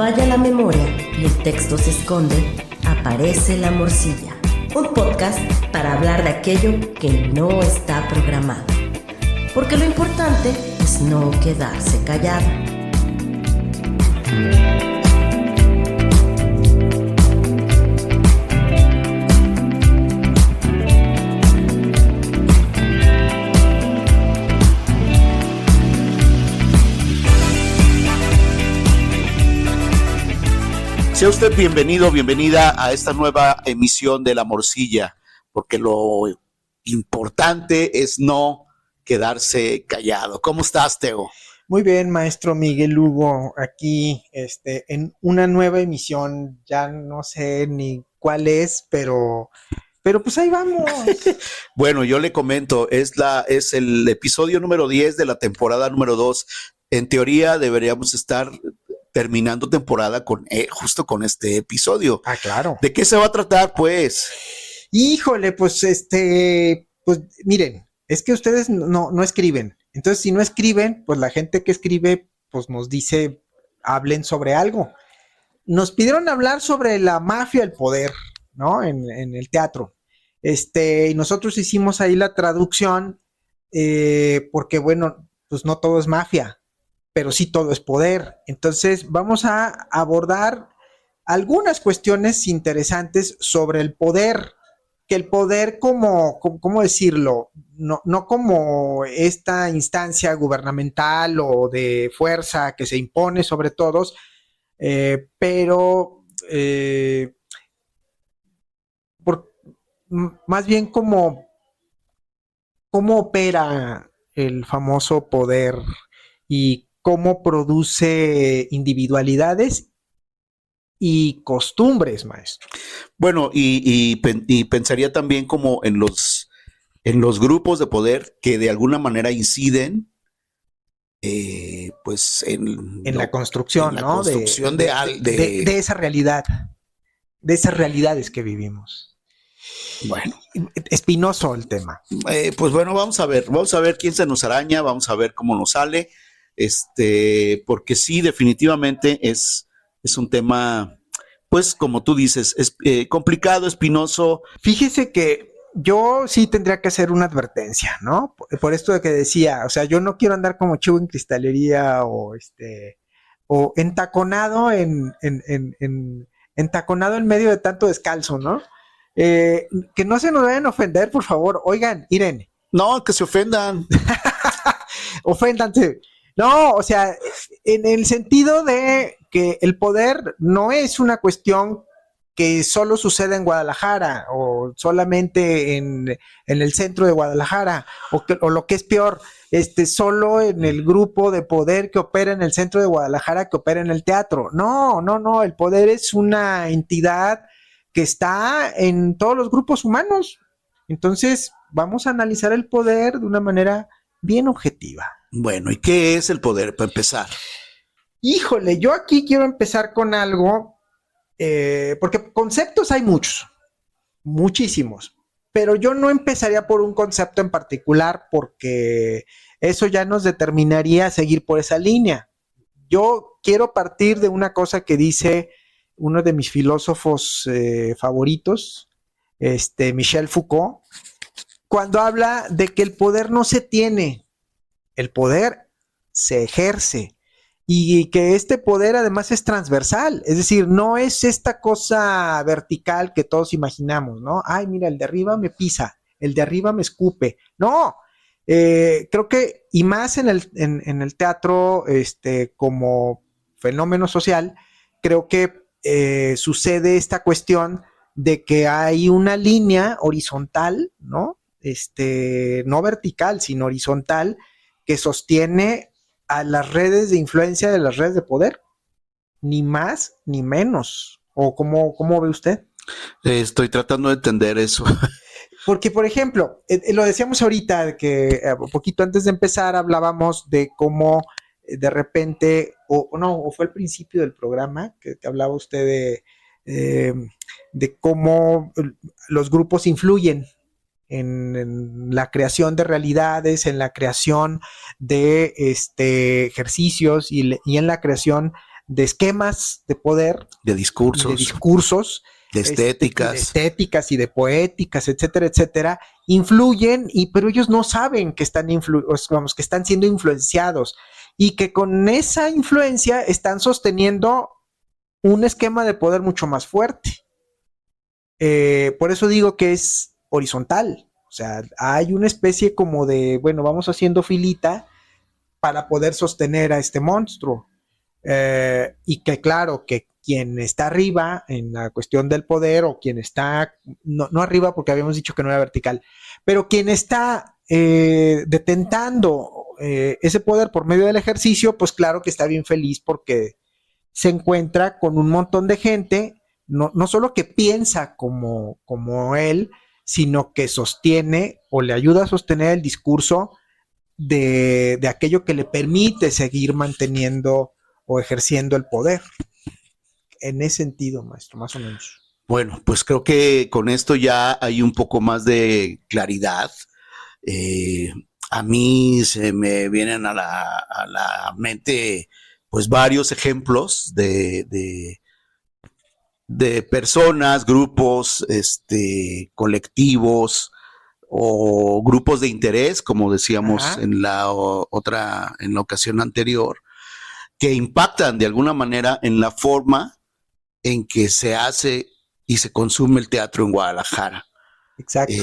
falla la memoria y el texto se esconde, aparece La Morcilla, un podcast para hablar de aquello que no está programado. Porque lo importante es no quedarse callado. Sea usted bienvenido, bienvenida a esta nueva emisión de La Morcilla, porque lo importante es no quedarse callado. ¿Cómo estás, Teo? Muy bien, maestro Miguel Lugo, aquí en una nueva emisión, ya no sé ni cuál es, pero pues ahí vamos. Bueno, yo le comento, es el episodio número 10 de la temporada número 2. En teoría deberíamos estar terminando temporada justo con este episodio. Ah, claro. ¿De qué se va a tratar, pues? Híjole, pues pues miren, es que ustedes no escriben. Entonces, si no escriben, pues la gente que escribe, pues nos dice, hablen sobre algo. Nos pidieron hablar sobre la mafia, el poder, ¿no? En el teatro. Y nosotros hicimos ahí la traducción, porque bueno, pues no todo es mafia, pero sí todo es poder. Entonces vamos a abordar algunas cuestiones interesantes sobre el poder, que el poder ¿cómo decirlo? No como esta instancia gubernamental o de fuerza que se impone sobre todos, pero más bien cómo opera el famoso poder y cómo produce individualidades y costumbres, maestro. Bueno, y pensaría también como en los grupos de poder que de alguna manera inciden, pues en la construcción, en la ¿no? construcción de esa realidad, de esas realidades que vivimos. Bueno, espinoso el tema. Pues bueno, vamos a ver quién se nos araña, vamos a ver cómo nos sale. Porque sí, definitivamente es un tema, pues como tú dices, es complicado, espinoso. Fíjese que yo sí tendría que hacer una advertencia, ¿no? Por esto de que decía, o sea, yo no quiero andar como chivo en cristalería o entaconado entaconado en medio de tanto descalzo, ¿no? Que no se nos vayan a ofender, por favor. Oigan, Irene. No, que se ofendan. Oféndanse. No, o sea, en el sentido de que el poder no es una cuestión que solo sucede en Guadalajara o solamente en el centro de Guadalajara o lo que es peor, solo en el grupo de poder que opera en el centro de Guadalajara que opera en el teatro. No, el poder es una entidad que está en todos los grupos humanos. Entonces, vamos a analizar el poder de una manera bien objetiva. Bueno, ¿y qué es el poder para empezar? Híjole, yo aquí quiero empezar con algo, porque conceptos hay muchos, muchísimos, pero yo no empezaría por un concepto en particular porque eso ya nos determinaría seguir por esa línea. Yo quiero partir de una cosa que dice uno de mis filósofos favoritos, Michel Foucault, cuando habla de que el poder no se tiene, el poder se ejerce y que este poder además es transversal, es decir, no es esta cosa vertical que todos imaginamos, ¿no? Ay, mira, el de arriba me pisa, el de arriba me escupe. No, creo que, y más en el teatro, como fenómeno social, creo que sucede esta cuestión de que hay una línea horizontal, ¿no? No vertical, sino horizontal, que sostiene a las redes de influencia de las redes de poder, ni más ni menos. ¿O cómo ve usted? Estoy tratando de entender eso. Porque, por ejemplo, lo decíamos ahorita, que un poquito antes de empezar hablábamos de cómo de repente, o fue al principio del programa, que hablaba usted de cómo los grupos influyen en la creación de realidades, en la creación de ejercicios y en la creación de esquemas de poder, de discursos, de estéticas y de poéticas, etcétera, etcétera, influyen, pero ellos no saben que están que están siendo influenciados y que con esa influencia están sosteniendo un esquema de poder mucho más fuerte. Por eso digo que es horizontal. O sea, hay una especie como de, bueno, vamos haciendo filita para poder sostener a este monstruo. Y que claro, que quien está arriba en la cuestión del poder, o quien está, no arriba porque habíamos dicho que no era vertical, pero quien está detentando ese poder por medio del ejercicio, pues claro que está bien feliz porque se encuentra con un montón de gente, no solo que piensa como él, sino que sostiene o le ayuda a sostener el discurso de aquello que le permite seguir manteniendo o ejerciendo el poder. En ese sentido, maestro, más o menos. Bueno, pues creo que con esto ya hay un poco más de claridad. A mí se me vienen a la mente pues varios ejemplos de personas, grupos, colectivos o grupos de interés, como decíamos en la ocasión anterior, que impactan de alguna manera en la forma en que se hace y se consume el teatro en Guadalajara. Exacto.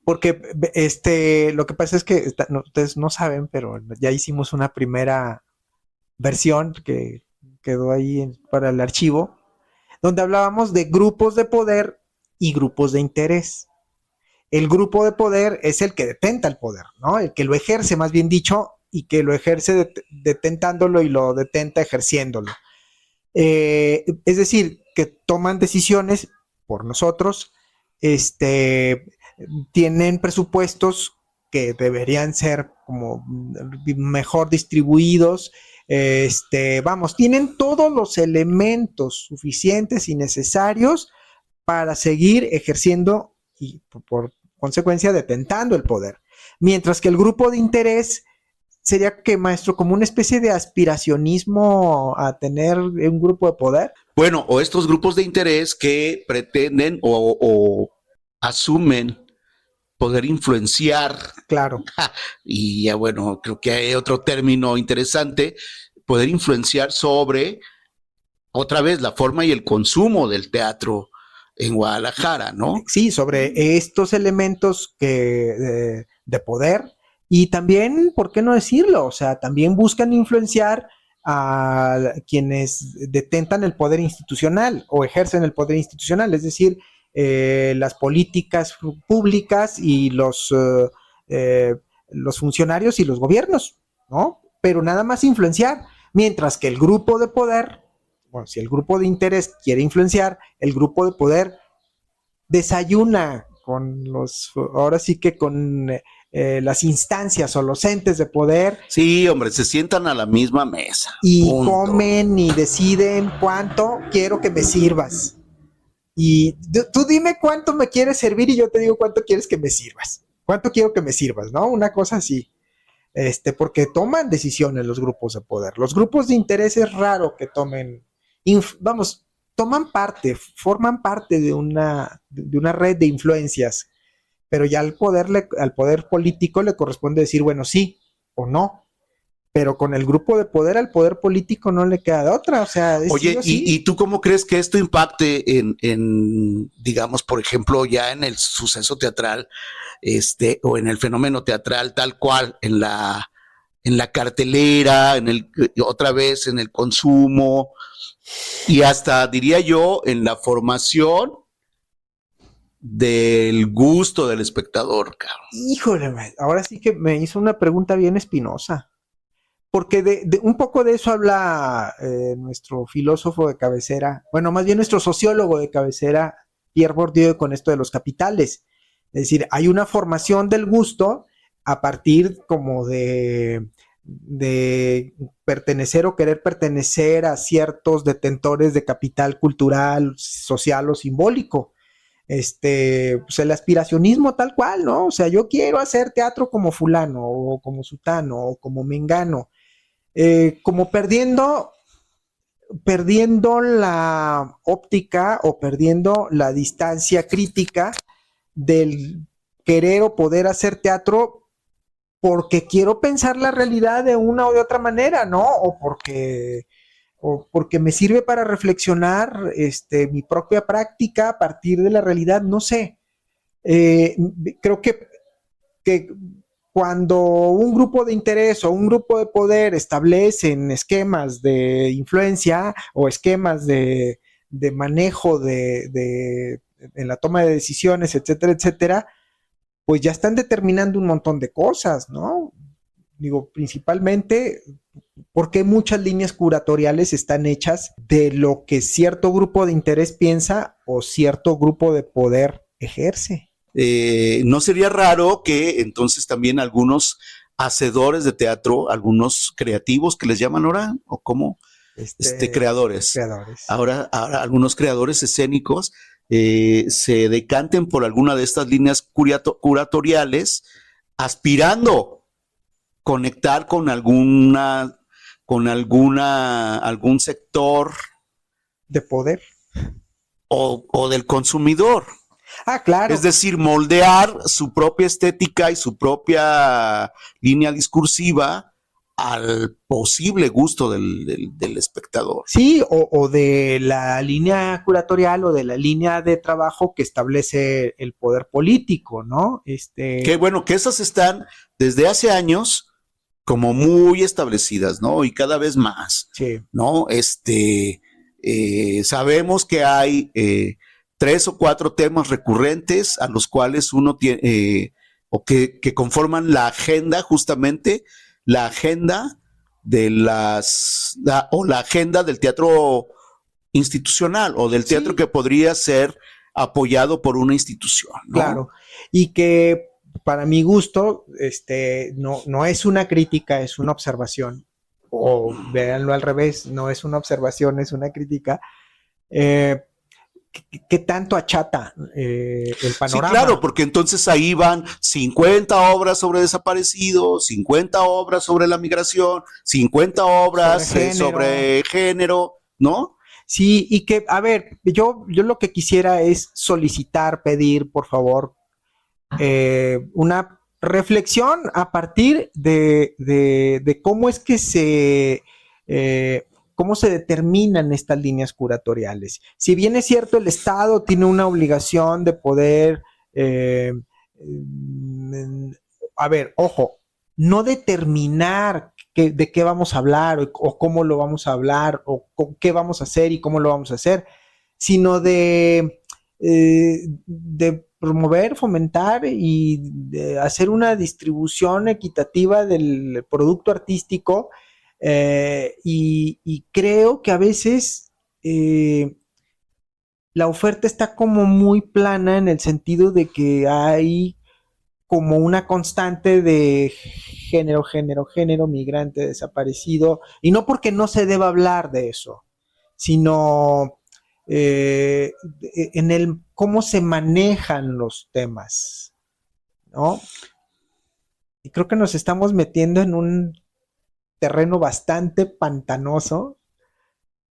Porque lo que pasa es que ustedes no saben, pero ya hicimos una primera versión que quedó ahí para el archivo, donde hablábamos de grupos de poder y grupos de interés. El grupo de poder es el que detenta el poder, ¿no? El que lo ejerce, más bien dicho, y que lo ejerce detentándolo y lo detenta ejerciéndolo. Es decir, que toman decisiones por nosotros, tienen presupuestos que deberían ser como mejor distribuidos, tienen todos los elementos suficientes y necesarios para seguir ejerciendo y por consecuencia detentando el poder. Mientras que el grupo de interés sería, que maestro, como una especie de aspiracionismo a tener un grupo de poder. Bueno, o estos grupos de interés que pretenden o asumen poder influenciar. Claro. Y ya bueno, creo que hay otro término interesante, poder influenciar sobre, otra vez, la forma y el consumo del teatro en Guadalajara, ¿no? Sí, sobre estos elementos de poder. Y también, ¿por qué no decirlo? O sea, también buscan influenciar a quienes detentan el poder institucional o ejercen el poder institucional, es decir, las políticas públicas y los funcionarios y los gobiernos, ¿no? Pero nada más influenciar, mientras que el grupo de poder, bueno, si el grupo de interés quiere influenciar, el grupo de poder desayuna con ahora sí que con las instancias o los entes de poder. Sí, hombre, se sientan a la misma mesa. Y punto. Comen y deciden cuánto quiero que me sirvas. Y tú dime cuánto me quieres servir y yo te digo cuánto quieres que me sirvas. Cuánto quiero que me sirvas, ¿no? Una cosa así. Porque toman decisiones los grupos de poder. Los grupos de interés es raro que tomen, toman parte, forman parte de una red de influencias, pero ya al poder político le corresponde decir, bueno, sí o no, pero con el grupo de poder, al poder político no le queda de otra, o sea... Oye, ¿y tú cómo crees que esto impacte en, digamos, por ejemplo, ya en el suceso teatral, o en el fenómeno teatral tal cual, en la cartelera, otra vez en el consumo, y hasta, diría yo, en la formación del gusto del espectador, cabrón? Híjole, ahora sí que me hizo una pregunta bien espinosa. Porque de un poco de eso habla nuestro filósofo de cabecera, bueno, más bien nuestro sociólogo de cabecera, Pierre Bourdieu, con esto de los capitales. Es decir, hay una formación del gusto a partir como de pertenecer o querer pertenecer a ciertos detentores de capital cultural, social o simbólico. Pues el aspiracionismo tal cual, ¿no? O sea, yo quiero hacer teatro como fulano, o como sutano, o como mengano. Como perdiendo perdiendo la óptica o perdiendo la distancia crítica del querer o poder hacer teatro porque quiero pensar la realidad de una o de otra manera, ¿no? O porque me sirve para reflexionar mi propia práctica a partir de la realidad, no sé. Creo que cuando un grupo de interés o un grupo de poder establecen esquemas de influencia o esquemas de manejo en la toma de decisiones, etcétera, etcétera, pues ya están determinando un montón de cosas, ¿no? Digo, principalmente porque muchas líneas curatoriales están hechas de lo que cierto grupo de interés piensa o cierto grupo de poder ejerce. ¿No sería raro que entonces también algunos hacedores de teatro, algunos creativos que les llaman ahora, o cómo, creadores, ahora algunos creadores escénicos se decanten por alguna de estas líneas curatoriales, aspirando conectar con algún sector de poder o del consumidor? Ah, claro. Es decir, moldear su propia estética y su propia línea discursiva al posible gusto del espectador. Sí, o de la línea curatorial o de la línea de trabajo que establece el poder político, ¿no? Que bueno, que esas están desde hace años como muy establecidas, ¿no? Y cada vez más, sí. ¿no? Sabemos que hay 3 o 4 temas recurrentes a los cuales uno tiene, o que conforman la agenda, justamente, la agenda de la agenda del teatro institucional o del teatro que podría ser apoyado por una institución, ¿no? Claro, y que para mi gusto, no es una crítica, es una observación, o véanlo al revés, no es una observación, es una crítica. ¿Qué tanto achata el panorama? Sí, claro, porque entonces ahí van 50 obras sobre desaparecidos, 50 obras sobre la migración, 50 obras sobre género, ¿no? Sí, y que, a ver, yo lo que quisiera es solicitar, pedir, por favor, una reflexión a partir de cómo es que cómo se determinan estas líneas curatoriales. Si bien es cierto, el Estado tiene una obligación de poder, a ver, ojo, no determinar de qué vamos a hablar o cómo lo vamos a hablar o qué vamos a hacer y cómo lo vamos a hacer, sino de promover, fomentar y de hacer una distribución equitativa del producto artístico. Y creo que a veces la oferta está como muy plana en el sentido de que hay como una constante de género, migrante, desaparecido, y no porque no se deba hablar de eso, sino en el cómo se manejan los temas, ¿no? Y creo que nos estamos metiendo en un terreno bastante pantanoso,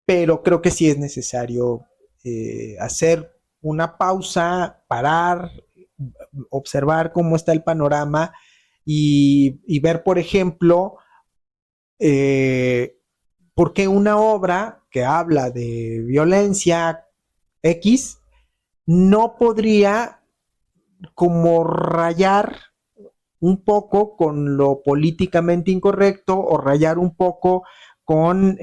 pero creo que sí es necesario hacer una pausa, parar, observar cómo está el panorama y ver, por ejemplo, por qué una obra que habla de violencia X no podría como rayar un poco con lo políticamente incorrecto o rayar un poco con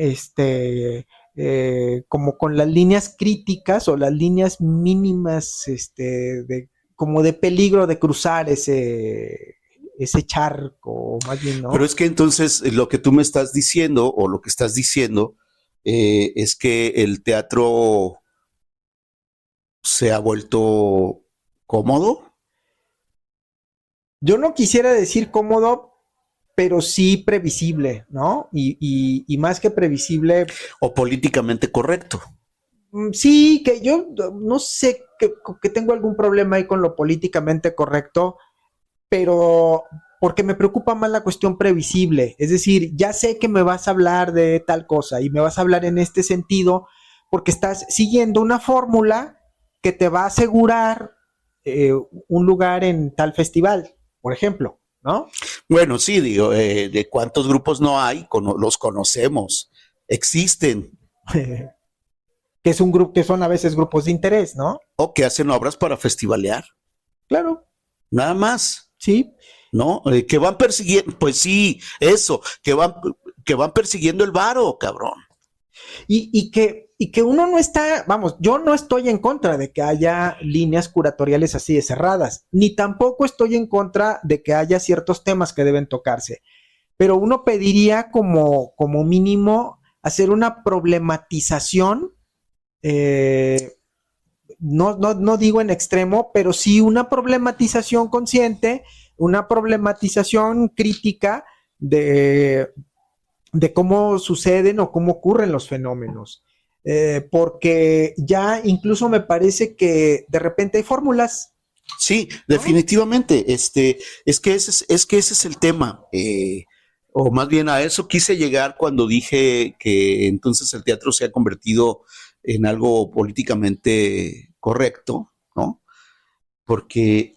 como con las líneas críticas o las líneas mínimas como de peligro de cruzar ese charco, más bien, ¿no? Pero es que entonces lo que tú me estás diciendo o lo que estás diciendo es que el teatro se ha vuelto cómodo. Yo no quisiera decir cómodo, pero sí previsible, ¿no? Y más que previsible. O políticamente correcto. Sí, que yo no sé que tengo algún problema ahí con lo políticamente correcto, pero porque me preocupa más la cuestión previsible. Es decir, ya sé que me vas a hablar de tal cosa y me vas a hablar en este sentido porque estás siguiendo una fórmula que te va a asegurar un lugar en tal festival, por ejemplo, ¿no? Bueno, sí, digo, de cuántos grupos no hay, los conocemos, existen. Que es un grupo, que son a veces grupos de interés, ¿no? O que hacen obras para festivalear. Claro. Nada más. Sí. ¿No? Que van persiguiendo, pues sí, eso, que van persiguiendo el varo, cabrón. Y que uno no está, vamos, yo no estoy en contra de que haya líneas curatoriales así de cerradas, ni tampoco estoy en contra de que haya ciertos temas que deben tocarse, pero uno pediría como mínimo hacer una problematización, no digo en extremo, pero sí una problematización consciente, una problematización crítica de cómo suceden o cómo ocurren los fenómenos. Porque ya incluso me parece que de repente hay fórmulas. Sí, definitivamente. Es que ese es el tema. O más bien a eso quise llegar cuando dije que entonces el teatro se ha convertido en algo políticamente correcto, ¿no? Porque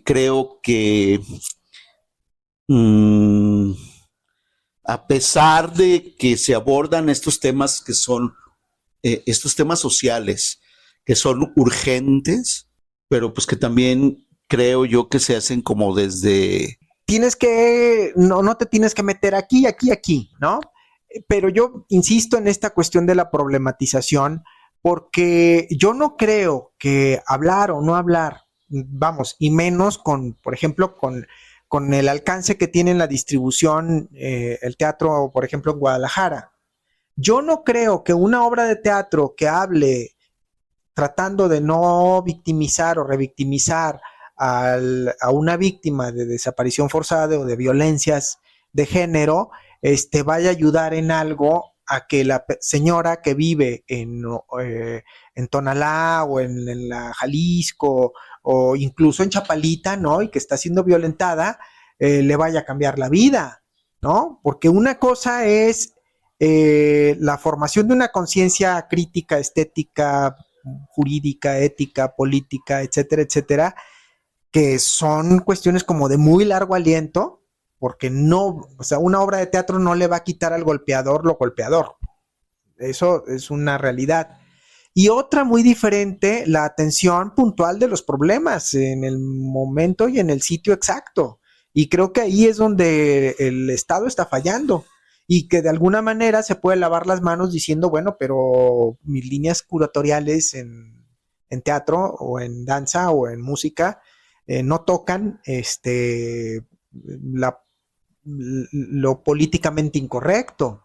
creo que a pesar de que se abordan estos temas que son estos temas sociales que son urgentes, pero pues que también creo yo que se hacen como desde... No te tienes que meter aquí, ¿no? Pero yo insisto en esta cuestión de la problematización, porque yo no creo que hablar o no hablar, vamos, y menos con, por ejemplo, con el alcance que tiene la distribución, el teatro, por ejemplo, en Guadalajara. Yo no creo que una obra de teatro que hable tratando de no victimizar o revictimizar a una víctima de desaparición forzada o de violencias de género, vaya a ayudar en algo a que la señora que vive en Tonalá o en la Jalisco o incluso en Chapalita, ¿no? Y que está siendo violentada, le vaya a cambiar la vida, ¿no? Porque una cosa es la formación de una conciencia crítica, estética, jurídica, ética, política, etcétera, etcétera, que son cuestiones como de muy largo aliento, porque no, o sea, una obra de teatro no le va a quitar al golpeador lo golpeador. Eso es una realidad. Y otra muy diferente, la atención puntual de los problemas en el momento y en el sitio exacto. Y creo que ahí es donde el Estado está fallando. Y que de alguna manera se puede lavar las manos diciendo, bueno, pero mis líneas curatoriales en teatro o en danza o en música no tocan lo políticamente incorrecto.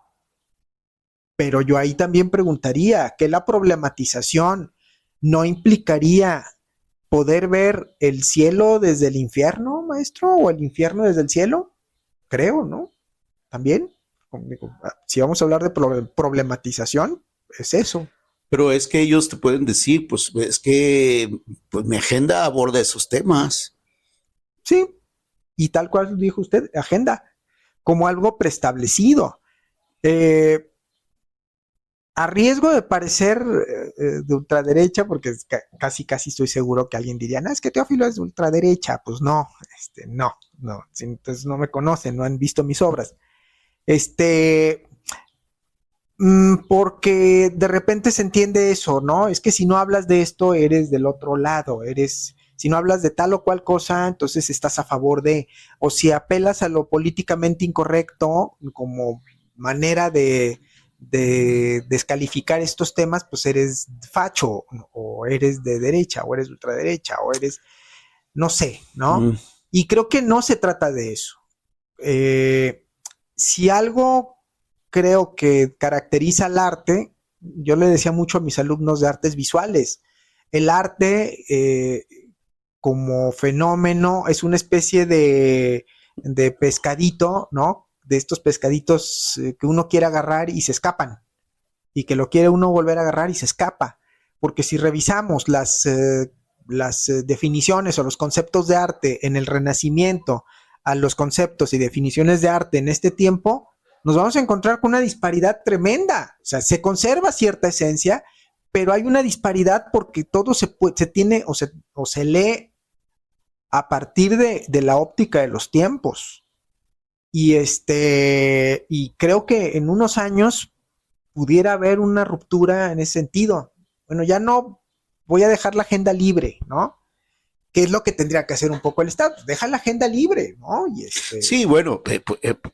Pero yo ahí también preguntaría, ¿que la problematización no implicaría poder ver el cielo desde el infierno, maestro, o el infierno desde el cielo? Creo, ¿no? También. Si vamos a hablar de problematización, es eso. Pero es que ellos te pueden decir, pues es que pues, mi agenda aborda esos temas. Sí, y tal cual dijo usted, agenda, como algo preestablecido. A riesgo de parecer de ultraderecha, porque casi estoy seguro que alguien diría, no, es que Teófilo es de ultraderecha. Pues no, no, entonces no me conocen, no han visto mis obras. Porque de repente se entiende eso, ¿no? Es que si no hablas de esto, eres del otro lado, si no hablas de tal o cual cosa, entonces estás a favor de, o si apelas a lo políticamente incorrecto como manera de descalificar estos temas, pues eres facho, o eres de derecha, o eres de ultraderecha, o eres, no sé, ¿no? Y creo que no se trata de eso. Si algo creo que caracteriza al arte, yo le decía mucho a mis alumnos de artes visuales, el arte como fenómeno es una especie de pescadito, ¿no? De estos pescaditos que uno quiere agarrar y se escapan, y que lo quiere uno volver a agarrar y se escapa, porque si revisamos las definiciones o los conceptos de arte en el Renacimiento, a los conceptos y definiciones de arte en este tiempo, nos vamos a encontrar con una disparidad tremenda. O sea, se conserva cierta esencia, pero hay una disparidad porque todo se tiene o se lee a partir de la óptica de los tiempos. Y creo que en unos años pudiera haber una ruptura en ese sentido. Bueno, ya no voy a dejar la agenda libre, ¿no? ¿Qué es lo que tendría que hacer un poco el Estado? Deja la agenda libre, ¿no? Sí, bueno,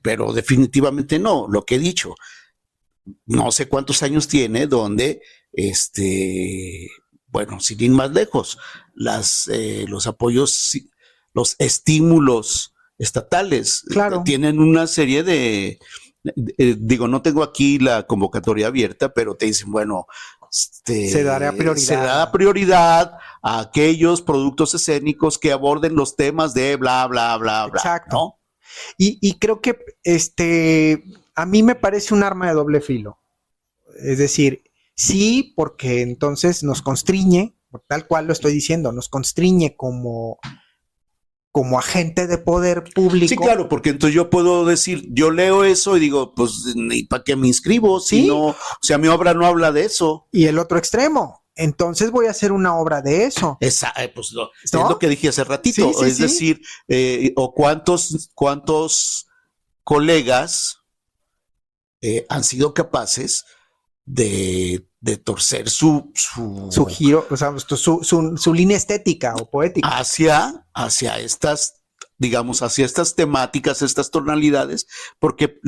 pero definitivamente no, lo que he dicho. No sé cuántos años tiene donde, bueno, sin ir más lejos, los apoyos, los estímulos estatales claro, tienen una serie digo, no tengo aquí la convocatoria abierta, pero te dicen, bueno, se dará prioridad a aquellos productos escénicos que aborden los temas de bla, bla, bla, bla. Exacto. ¿No? Y creo que a mí me parece un arma de doble filo. Es decir, sí, porque entonces nos constriñe, tal cual lo estoy diciendo, nos constriñe como agente de poder público. Sí, claro, porque entonces yo puedo decir, yo leo eso y digo, pues, ¿y para qué me inscribo? Si no, o sea, mi obra no habla de eso. Y el otro extremo, entonces voy a hacer una obra de eso. Pues ¿no? Es lo que dije hace ratito, sí, decir, o cuántos colegas han sido capaces de torcer su giro, o sea, su línea estética o poética hacia estas, digamos, hacia estas temáticas, estas tonalidades, porque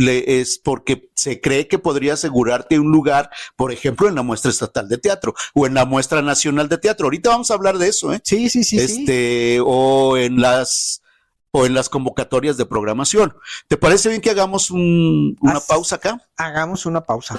se cree que podría asegurarte un lugar, por ejemplo, en la muestra estatal de teatro o en la muestra nacional de teatro. Ahorita vamos a hablar de eso, ¿eh? Sí. O en las convocatorias de programación. ¿Te parece bien que hagamos una pausa acá? Hagamos una pausa.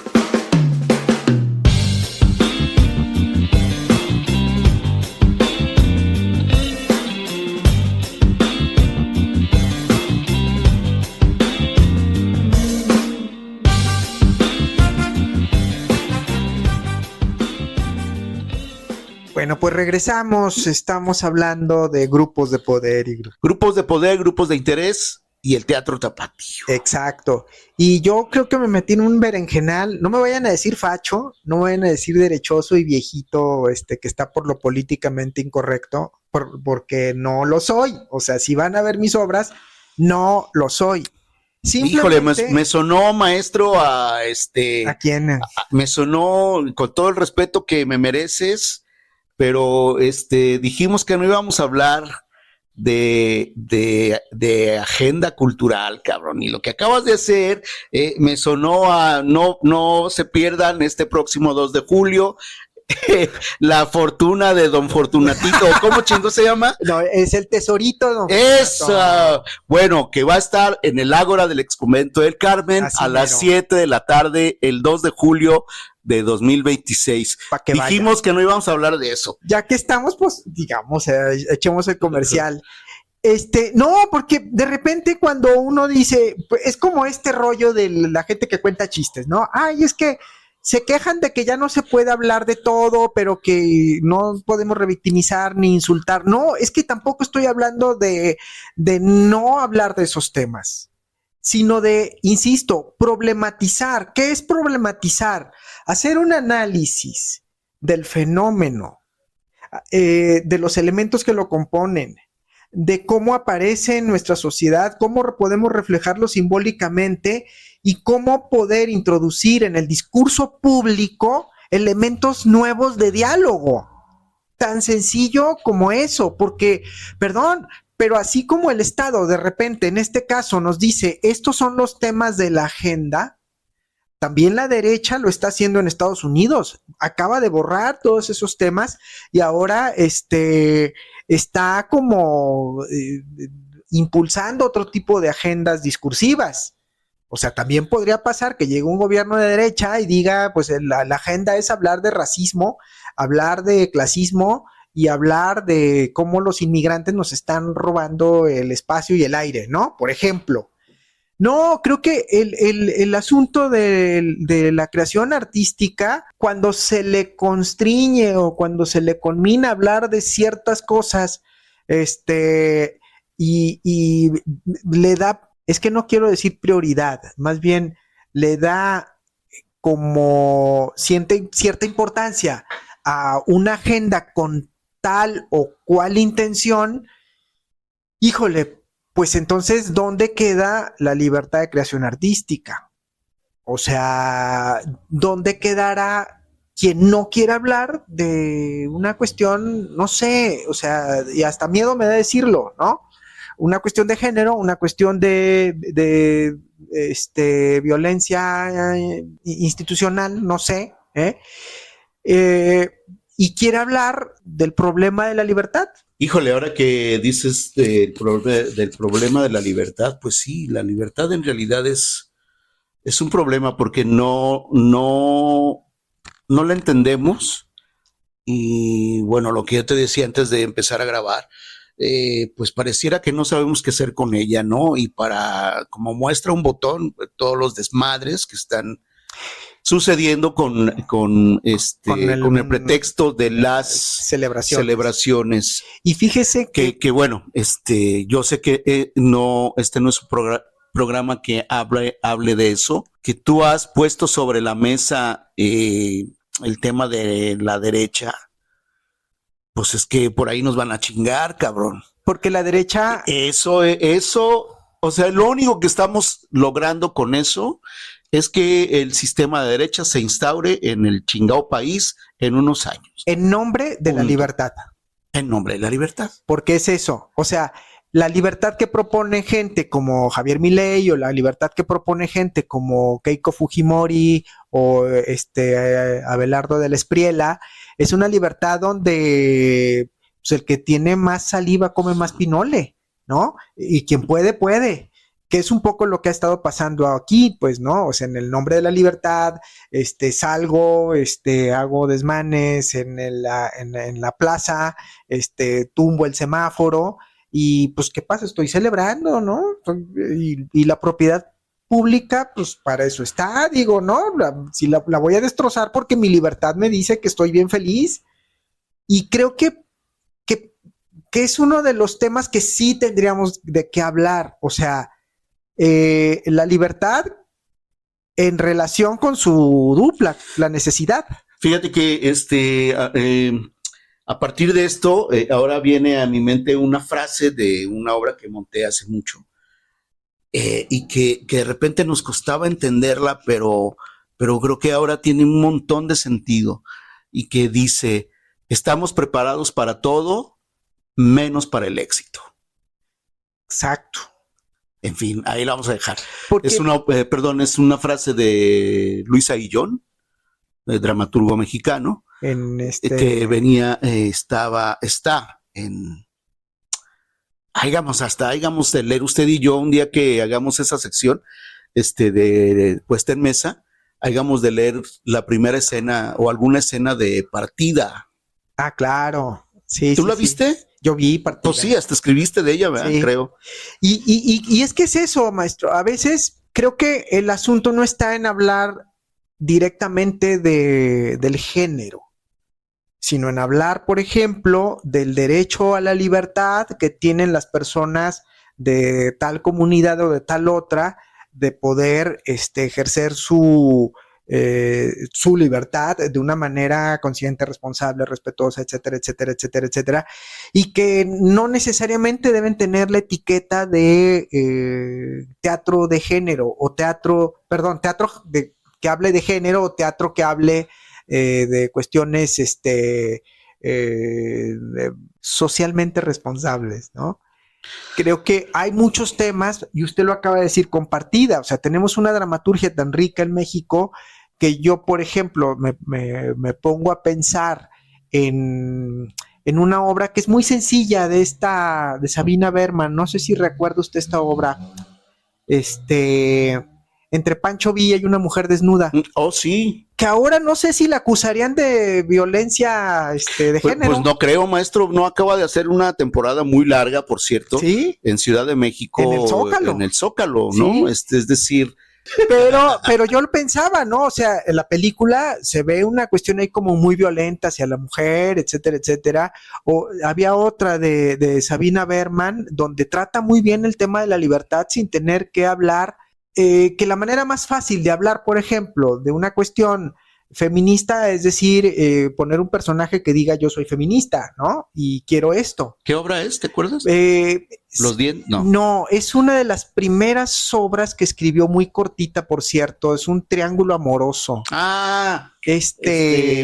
Bueno, pues regresamos. Estamos hablando de grupos de poder y grupos de poder, grupos de interés y el teatro tapatío. Exacto. Y yo creo que me metí en un berenjenal. No me vayan a decir facho, no me vayan a decir derechoso y viejito, que está por lo políticamente incorrecto, porque no lo soy. O sea, si van a ver mis obras, no lo soy. Híjole, me sonó, maestro, ¿A quién? Me sonó, con todo el respeto que me mereces, pero dijimos que no íbamos a hablar de agenda cultural, cabrón, y lo que acabas de hacer me sonó a no se pierdan este próximo 2 de julio La fortuna de Don Fortunatito. ¿Cómo chingo se llama? No, es el tesorito, Don Fortunato. Bueno, que va a estar en el Ágora del Exconvento del Carmen a las 7 de la tarde, el 2 de julio de 2026. Dijimos que no íbamos a hablar de eso. Ya que estamos, pues, digamos, echemos el comercial. No, porque de repente cuando uno dice, pues, es como este rollo de la gente que cuenta chistes, ¿no? Ay, es que se quejan de que ya no se puede hablar de todo, pero que no podemos revictimizar ni insultar. No, es que tampoco estoy hablando de no hablar de esos temas, sino de, insisto, problematizar. ¿Qué es problematizar? Hacer un análisis del fenómeno, de los elementos que lo componen, de cómo aparece en nuestra sociedad, cómo podemos reflejarlo simbólicamente y cómo poder introducir en el discurso público elementos nuevos de diálogo. Tan sencillo como eso, porque, perdón, pero así como el Estado de repente en este caso nos dice, estos son los temas de la agenda, también la derecha lo está haciendo en Estados Unidos. Acaba de borrar todos esos temas y ahora está como impulsando otro tipo de agendas discursivas. O sea, también podría pasar que llegue un gobierno de derecha y diga, pues la agenda es hablar de racismo, hablar de clasismo y hablar de cómo los inmigrantes nos están robando el espacio y el aire, ¿no? Por ejemplo. No, creo que el asunto de la creación artística, cuando se le constriñe o cuando se le conmina hablar de ciertas cosas, y le da, es que no quiero decir prioridad, más bien le da como cierta importancia a una agenda con tal o cual intención, híjole, pues entonces, ¿dónde queda la libertad de creación artística? O sea, ¿dónde quedará quien no quiera hablar de una cuestión, no sé, o sea, y hasta miedo me da decirlo, ¿no? Una cuestión de género, una cuestión de violencia institucional, no sé, y quiere hablar del problema de la libertad. Híjole, ahora que dices del problema de la libertad, pues sí, la libertad en realidad es un problema porque no la entendemos. Y bueno, lo que yo te decía antes de empezar a grabar, pues pareciera que no sabemos qué hacer con ella, ¿no? Y como muestra un botón, todos los desmadres que están sucediendo con el pretexto de las celebraciones. Y fíjese que bueno, yo sé que no es un programa que hable de eso, que tú has puesto sobre la mesa el tema de la derecha. Pues es que por ahí nos van a chingar, cabrón. Porque la derecha... Eso, o sea, lo único que estamos logrando con eso es que el sistema de derecha se instaure en el chingado país en unos años. En nombre de la libertad. En nombre de la libertad. Porque es eso, o sea, la libertad que propone gente como Javier Milei o la libertad que propone gente como Keiko Fujimori o Abelardo de la Espriella, es una libertad donde pues, el que tiene más saliva come más pinole, ¿no? Y quien puede, puede. Que es un poco lo que ha estado pasando aquí, pues, ¿no? O sea, en el nombre de la libertad, salgo, hago desmanes en la plaza, tumbo el semáforo, y pues, ¿qué pasa? Estoy celebrando, ¿no? Y la propiedad pública, pues, para eso está, digo, ¿no? Si la voy a destrozar porque mi libertad me dice que estoy bien feliz, y creo que es uno de los temas que sí tendríamos de qué hablar, o sea, la libertad en relación con su dupla, la necesidad. Fíjate que a partir de esto, ahora viene a mi mente una frase de una obra que monté hace mucho y que de repente nos costaba entenderla, pero creo que ahora tiene un montón de sentido y que dice, estamos preparados para todo, menos para el éxito. Exacto. En fin, ahí la vamos a dejar. Porque, es una frase de Luis Aillón, dramaturgo mexicano, que venía, está en... Hagamos de leer usted y yo un día que hagamos esa sección de puesta en mesa, hagamos de leer la primera escena o alguna escena de Partida. Ah, claro. Sí, ¿Tú la viste? Yo vi Partida. Pues sí, hasta escribiste de ella, ¿verdad? Sí. Creo. Y es que es eso, maestro. A veces creo que el asunto no está en hablar directamente del género, sino en hablar, por ejemplo, del derecho a la libertad que tienen las personas de tal comunidad o de tal otra, de poder ejercer su libertad de una manera consciente, responsable, respetuosa, etcétera, etcétera, etcétera, etcétera, y que no necesariamente deben tener la etiqueta de teatro de género o teatro que hable de género o teatro que hable de cuestiones socialmente responsables, ¿no? Creo que hay muchos temas, y usted lo acaba de decir, con Partida. O sea, tenemos una dramaturgia tan rica en México que yo, por ejemplo, me pongo a pensar en una obra que es muy sencilla de Sabina Berman. No sé si recuerda usted esta obra. Entre Pancho Villa y una mujer desnuda. Oh, sí. Que ahora no sé si la acusarían de violencia de género. Pues no creo, maestro. No acaba de hacer una temporada muy larga, por cierto. Sí. En Ciudad de México. En el Zócalo. En el Zócalo, ¿no? Sí. Es decir, Pero yo lo pensaba, ¿no? O sea, en la película se ve una cuestión ahí como muy violenta hacia la mujer, etcétera, etcétera. O había otra de Sabina Berman, donde trata muy bien el tema de la libertad sin tener que hablar, que la manera más fácil de hablar, por ejemplo, de una cuestión feminista, es decir, poner un personaje que diga yo soy feminista, ¿no? Y quiero esto. ¿Qué obra es? ¿Te acuerdas? Los 10, no. No, es una de las primeras obras que escribió, muy cortita, por cierto. Es un triángulo amoroso.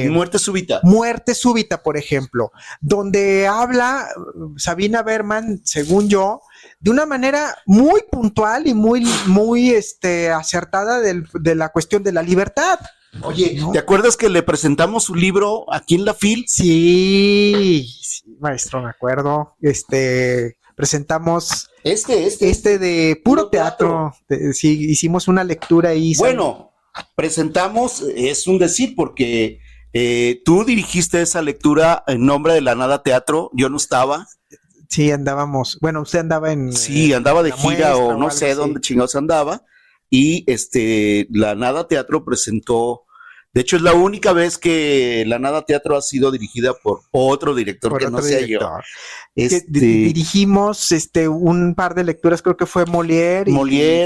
Muerte súbita. Muerte súbita, por ejemplo, donde habla Sabina Berman, según yo, de una manera muy puntual y muy acertada de la cuestión de la libertad. Oye, ¿no? ¿Te acuerdas que le presentamos su libro aquí en la FIL? Sí, maestro, me acuerdo. Presentamos de puro teatro. Sí, hicimos una lectura ahí. Bueno, presentamos, es un decir, porque tú dirigiste esa lectura en nombre de La Nada Teatro, yo no estaba. Sí, andábamos, bueno, usted andaba andaba de gira o no sé dónde chingados andaba, y La Nada Teatro presentó, de hecho es la única vez que La Nada Teatro ha sido dirigida por otro director que no sea yo. Dirigimos un par de lecturas, creo que fue Molière y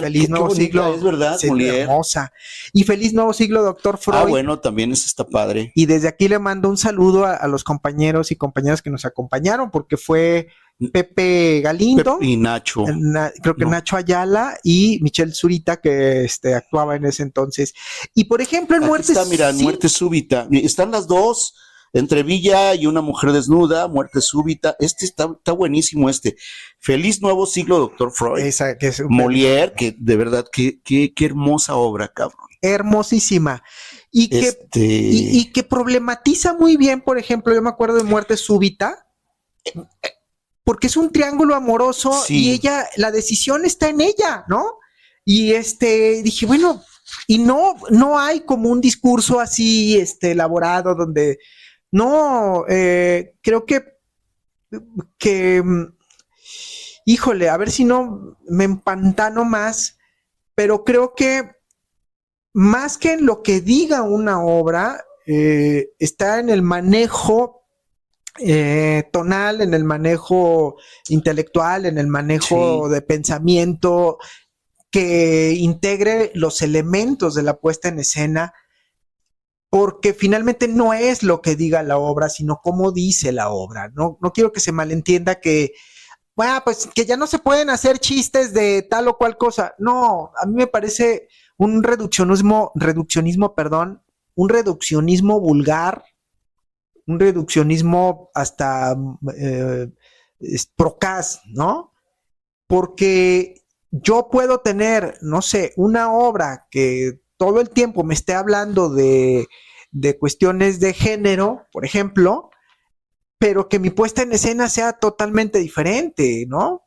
Feliz Nuevo Siglo. Es verdad, sí, Molière. Hermosa. Y Feliz Nuevo Siglo, Doctor Freud. Ah, bueno, también eso está padre. Y desde aquí le mando un saludo a los compañeros y compañeras que nos acompañaron, porque fue Pepe Galindo y Nacho. Creo que Nacho Ayala y Michelle Zurita, que actuaba en ese entonces. Y por ejemplo, en Muerte Súbita. Muerte Súbita. Están las dos. Entre Villa y una mujer desnuda, Muerte Súbita. Está buenísimo Feliz Nuevo Siglo, Doctor Freud. Que es Molière, que de verdad, qué hermosa obra, cabrón. Hermosísima. Y que problematiza muy bien, por ejemplo, yo me acuerdo de Muerte Súbita, porque es un triángulo amoroso, sí. Y ella, la decisión está en ella, ¿no? Y dije, bueno, y no hay como un discurso así, elaborado donde... No, creo que, híjole, a ver si no me empantano más, pero creo que más que en lo que diga una obra, está en el manejo tonal, en el manejo intelectual, en el manejo de pensamiento, que integre los elementos de la puesta en escena, porque finalmente no es lo que diga la obra, sino cómo dice la obra. No quiero que se malentienda que, pues que ya no se pueden hacer chistes de tal o cual cosa. No, a mí me parece un reduccionismo vulgar, un reduccionismo hasta procaz, ¿no? Porque yo puedo tener, no sé, una obra que todo el tiempo me esté hablando de cuestiones de género, por ejemplo, pero que mi puesta en escena sea totalmente diferente, ¿no?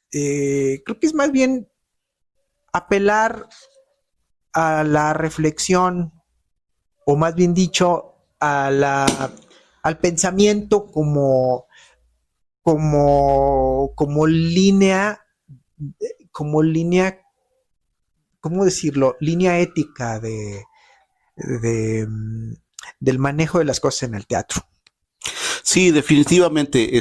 Creo que es más bien apelar a la reflexión, o más bien dicho, al pensamiento como línea, ¿cómo decirlo? Línea ética del manejo de las cosas en el teatro. Sí, definitivamente.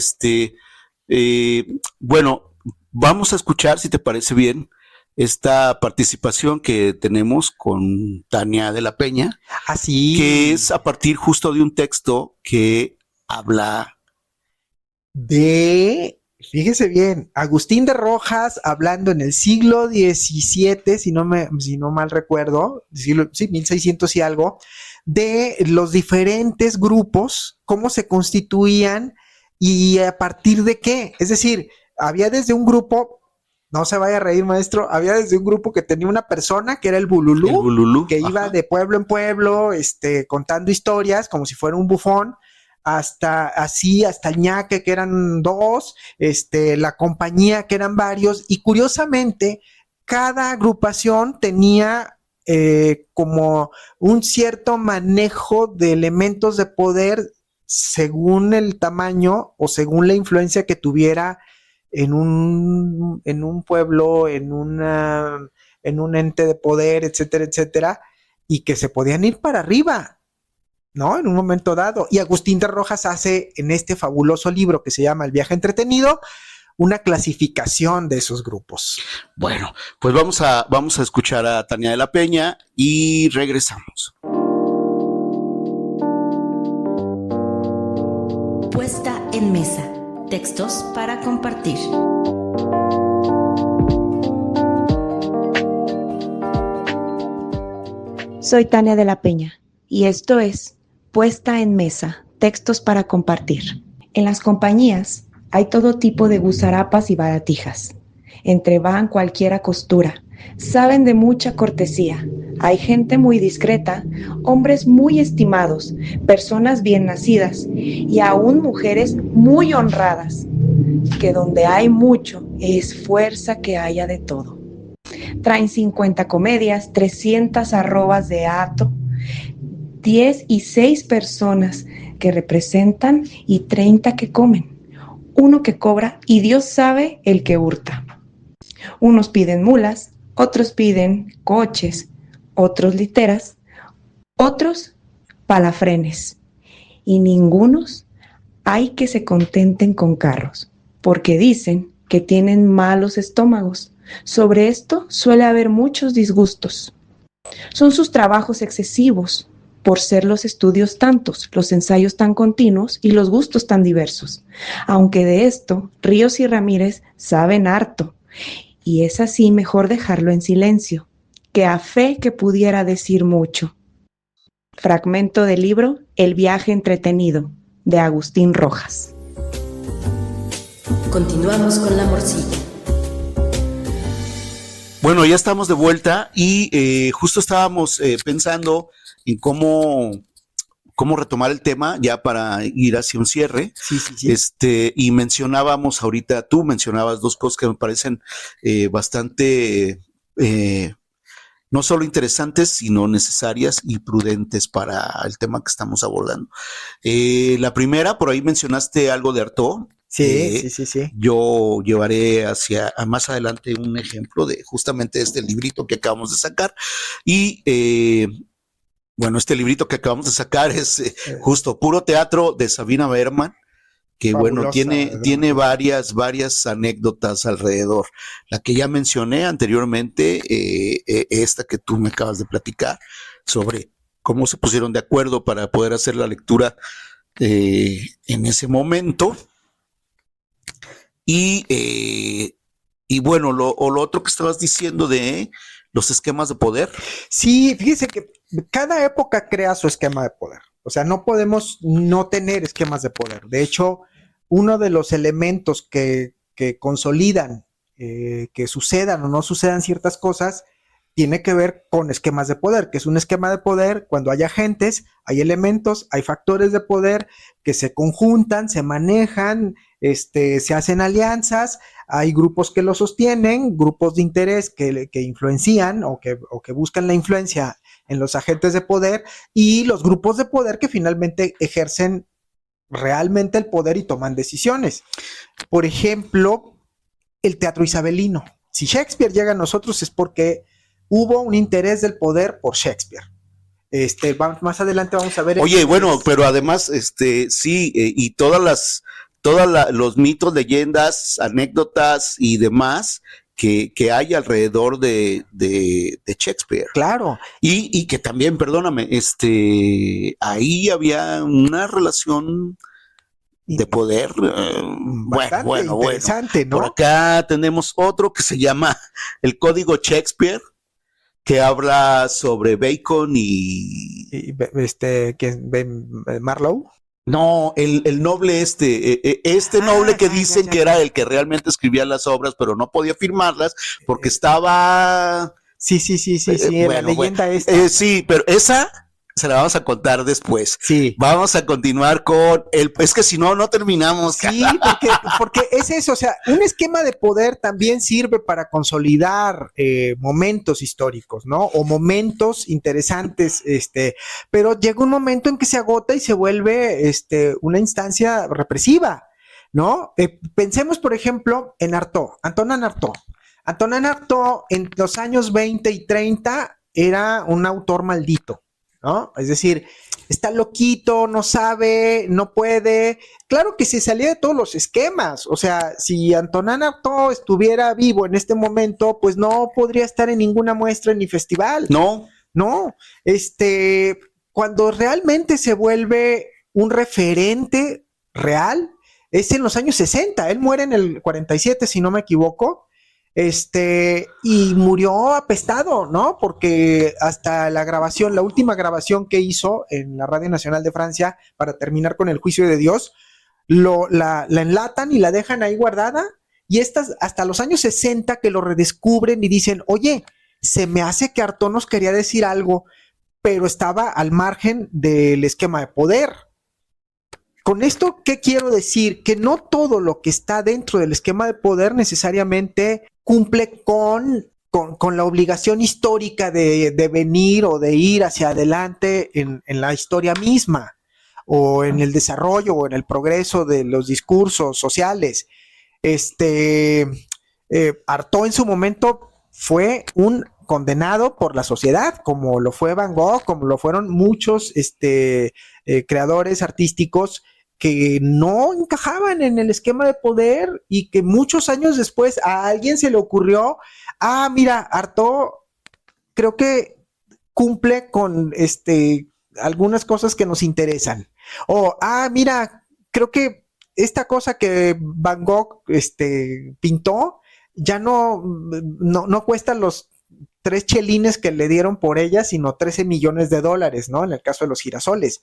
Bueno, vamos a escuchar, si te parece bien, esta participación que tenemos con Tania de la Peña. Así. Que es a partir justo de un texto que habla de... Fíjese bien, Agustín de Rojas, hablando en el siglo XVII, si no mal recuerdo, 1600 y algo, de los diferentes grupos, cómo se constituían y a partir de qué. Es decir, había desde un grupo, no se vaya a reír, maestro, había desde un grupo que tenía una persona que era el bululú, que iba de pueblo en pueblo, contando historias como si fuera un bufón, hasta el ñaque, que eran dos, la compañía, que eran varios, y curiosamente cada agrupación tenía como un cierto manejo de elementos de poder según el tamaño o según la influencia que tuviera en un pueblo, en en un ente de poder, etcétera, etcétera, y que se podían ir para arriba, ¿no? En un momento dado. Y Agustín de Rojas hace en este fabuloso libro que se llama El viaje entretenido una clasificación de esos grupos. Bueno, pues vamos a escuchar a Tania de la Peña y regresamos. Puesta en mesa. Textos para compartir. Soy Tania de la Peña y esto es Puesta en Mesa, Textos para Compartir. En las compañías hay todo tipo de gusarapas y baratijas. Entrevan cualquiera costura. Saben de mucha cortesía. Hay gente muy discreta, hombres muy estimados, personas bien nacidas y aún mujeres muy honradas, que donde hay mucho es fuerza que haya de todo. Traen 50 comedias, 300 arrobas de hato, 10 y 6 personas que representan y 30 que comen. Uno que cobra y Dios sabe el que hurta. Unos piden mulas, otros piden coches, otros literas, otros palafrenes. Y ningunos hay que se contenten con carros, porque dicen que tienen malos estómagos. Sobre esto suele haber muchos disgustos. Son sus trabajos excesivos, por ser los estudios tantos, los ensayos tan continuos y los gustos tan diversos. Aunque de esto Ríos y Ramírez saben harto, y es así mejor dejarlo en silencio, que a fe que pudiera decir mucho. Fragmento del libro El viaje entretenido, de Agustín Rojas. Continuamos con La Morcilla. Bueno, ya estamos de vuelta y justo estábamos pensando en cómo retomar el tema ya para ir hacia un cierre. Sí. Y tú mencionabas dos cosas que me parecen bastante no solo interesantes, sino necesarias y prudentes para el tema que estamos abordando. La primera, por ahí mencionaste algo de Artaud. Sí. Yo llevaré hacia más adelante un ejemplo de justamente este librito que acabamos de sacar. Y bueno, este librito que acabamos de sacar es justo Puro Teatro de Sabina Berman, que fabulosa, bueno, tiene varias anécdotas alrededor. La que ya mencioné anteriormente, esta que tú me acabas de platicar, sobre cómo se pusieron de acuerdo para poder hacer la lectura en ese momento. Y bueno, lo otro que estabas diciendo de los esquemas de poder. Sí, fíjese que cada época crea su esquema de poder. O sea, no podemos no tener esquemas de poder. De hecho, uno de los elementos que consolidan que sucedan o no sucedan ciertas cosas tiene que ver con esquemas de poder, que es un esquema de poder cuando hay agentes, hay elementos, hay factores de poder que se conjuntan, se manejan, se hacen alianzas, hay grupos que lo sostienen, grupos de interés que influencian o que buscan la influencia en los agentes de poder, y los grupos de poder que finalmente ejercen realmente el poder y toman decisiones. Por ejemplo, el teatro isabelino. Si Shakespeare llega a nosotros es porque hubo un interés del poder por Shakespeare. Más adelante vamos a ver. Oye, bueno, pero además, sí, y todos los mitos, leyendas, anécdotas y demás que hay alrededor de Shakespeare. Claro. Y que también, perdóname, ahí había una relación de poder. Bueno. Interesante, ¿no? Por acá tenemos otro que se llama El Código Shakespeare, que habla sobre Bacon y Marlowe. No, el noble noble que dicen que era el que realmente escribía las obras, pero no podía firmarlas porque estaba... Sí, la leyenda esta. Sí, pero esa se la vamos a contar después. Sí. Vamos a continuar con es que si no terminamos. Sí, porque es eso, o sea, un esquema de poder también sirve para consolidar momentos históricos, ¿no? O momentos interesantes, pero llega un momento en que se agota y se vuelve una instancia represiva, ¿no? Pensemos, por ejemplo, en Artaud, Antonin Artaud. Antonin Artaud en los años 20 y 30 era un autor maldito, ¿no? Es decir, está loquito, no sabe, no puede. Claro que se salía de todos los esquemas. O sea, si Antonin Artaud estuviera vivo en este momento, pues no podría estar en ninguna muestra ni festival. No. Cuando realmente se vuelve un referente real, es en los años 60. Él muere en el 47, si no me equivoco. Y murió apestado, ¿no? Porque hasta la última grabación que hizo en la Radio Nacional de Francia para terminar con el juicio de Dios, la enlatan y la dejan ahí guardada, y hasta los años 60 que lo redescubren y dicen, oye, se me hace que Artaud nos quería decir algo, pero estaba al margen del esquema de poder. Con esto, ¿qué quiero decir? Que no todo lo que está dentro del esquema de poder necesariamente cumple con la obligación histórica de venir o de ir hacia adelante en la historia misma, o en el desarrollo o en el progreso de los discursos sociales. Artaud en su momento fue un condenado por la sociedad, como lo fue Van Gogh, como lo fueron muchos creadores artísticos que no encajaban en el esquema de poder, y que muchos años después a alguien se le ocurrió, mira, Artaud creo que cumple con algunas cosas que nos interesan. O, mira, creo que esta cosa que Van Gogh pintó ya no cuesta los 3 chelines que le dieron por ella, sino $13 millones, ¿no? En el caso de los girasoles.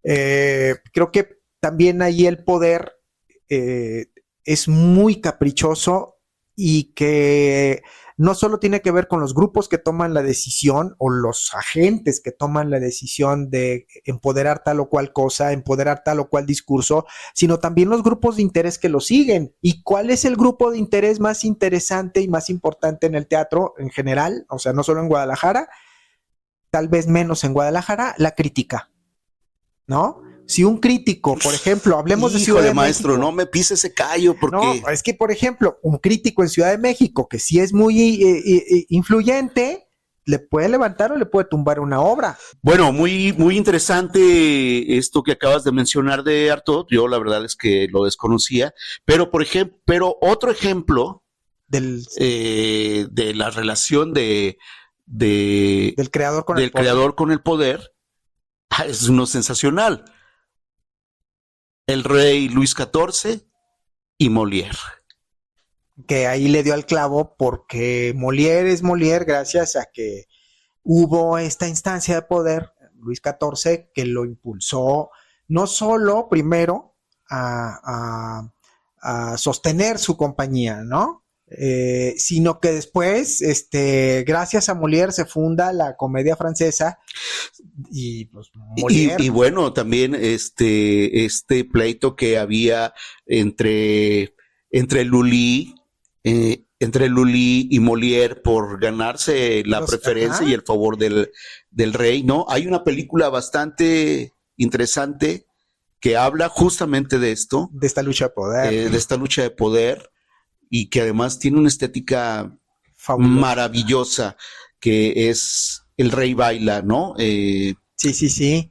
Creo que también ahí el poder es muy caprichoso, y que no solo tiene que ver con los grupos que toman la decisión o los agentes que toman la decisión de empoderar tal o cual cosa, empoderar tal o cual discurso, sino también los grupos de interés que lo siguen. ¿Y cuál es el grupo de interés más interesante y más importante en el teatro en general? O sea, no solo en Guadalajara, tal vez menos en Guadalajara, la crítica, ¿no? Si un crítico, por ejemplo, hablemos de Ciudad de maestro, México, no me pise ese callo, porque... No, es que, por ejemplo, un crítico en Ciudad de México que sí es muy influyente, le puede levantar o le puede tumbar una obra. Muy, muy interesante esto que acabas de mencionar de Artaud. Yo la verdad es que lo desconocía, pero otro ejemplo de la relación del creador con creador con el poder es uno sensacional. El rey Luis XIV y Molière. Que ahí le dio al clavo, porque Molière es Molière gracias a que hubo esta instancia de poder, Luis XIV, que lo impulsó no solo primero a sostener su compañía, ¿no? Sino que después, gracias a Molière se funda la comedia francesa, y pues Molière, y bueno, también este pleito que había entre Lully y Molière por ganarse la preferencia y el favor del rey, ¿no? Hay una película bastante interesante que habla justamente de esto, de esta lucha de poder, y que además tiene una estética fabulosa, maravillosa, que es El Rey Baila, ¿no? Sí.